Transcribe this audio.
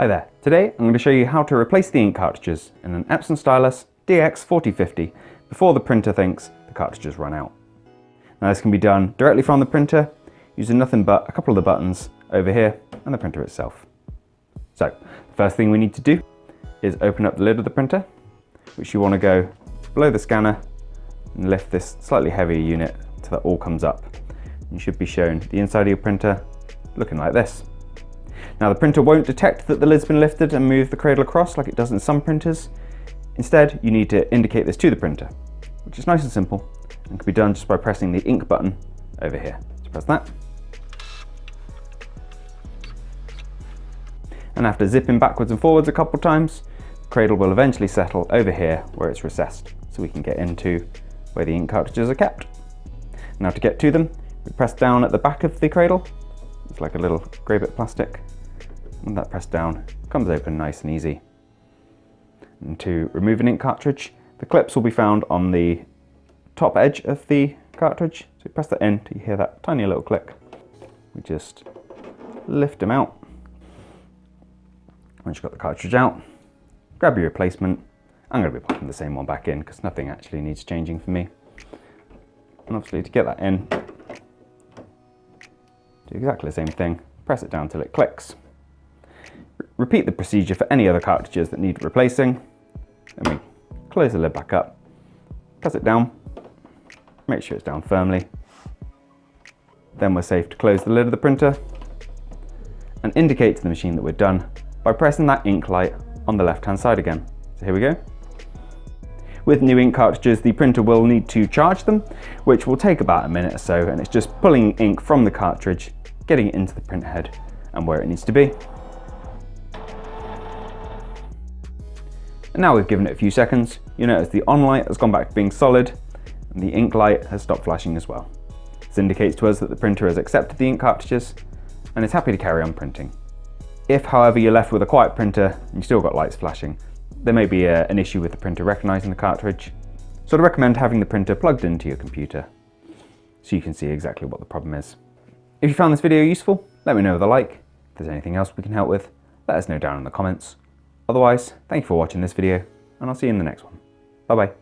Hi there, today I'm going to show you how to replace the ink cartridges in an Epson Stylus DX4050 before the printer thinks the cartridges run out. Now this can be done directly from the printer using nothing but a couple of the buttons over here and the printer itself. So the first thing we need to do is open up the lid of the printer, which you want to go below the scanner and lift this slightly heavier unit so that all comes up. You should be shown the inside of your printer looking like this. Now the printer won't detect that the lid's been lifted and move the cradle across like it does in some printers. Instead, you need to indicate this to the printer, which is nice and simple and can be done just by pressing the ink button over here. So press that. And after zipping backwards and forwards a couple times, the cradle will eventually settle over here where it's recessed, so we can get into where the ink cartridges are kept. Now to get to them, we press down at the back of the cradle. It's like a little grey bit of plastic. When that pressed down, it comes open nice and easy. And to remove an ink cartridge, the clips will be found on the top edge of the cartridge. So you press that in till you hear that tiny little click. We just lift them out. Once you've got the cartridge out, grab your replacement. I'm going to be popping the same one back in because nothing actually needs changing for me. And obviously to get that in, do exactly the same thing. Press it down till it clicks. Repeat the procedure for any other cartridges that need replacing. Then we close the lid back up, press it down, make sure it's down firmly. Then we're safe to close the lid of the printer and indicate to the machine that we're done by pressing that ink light on the left hand side again. So here we go. With new ink cartridges, the printer will need to charge them, which will take about a minute or so, and it's just pulling ink from the cartridge, getting it into the print head and where it needs to be. And now we've given it a few seconds, you notice the on light has gone back to being solid and the ink light has stopped flashing as well. This indicates to us that the printer has accepted the ink cartridges and is happy to carry on printing. If, however, you're left with a quiet printer and you've still got lights flashing, there may be an issue with the printer recognizing the cartridge. So I'd recommend having the printer plugged into your computer so you can see exactly what the problem is. If you found this video useful, let me know with a like. If there's anything else we can help with, let us know down in the comments. Otherwise, thank you for watching this video, and I'll see you in the next one. Bye bye.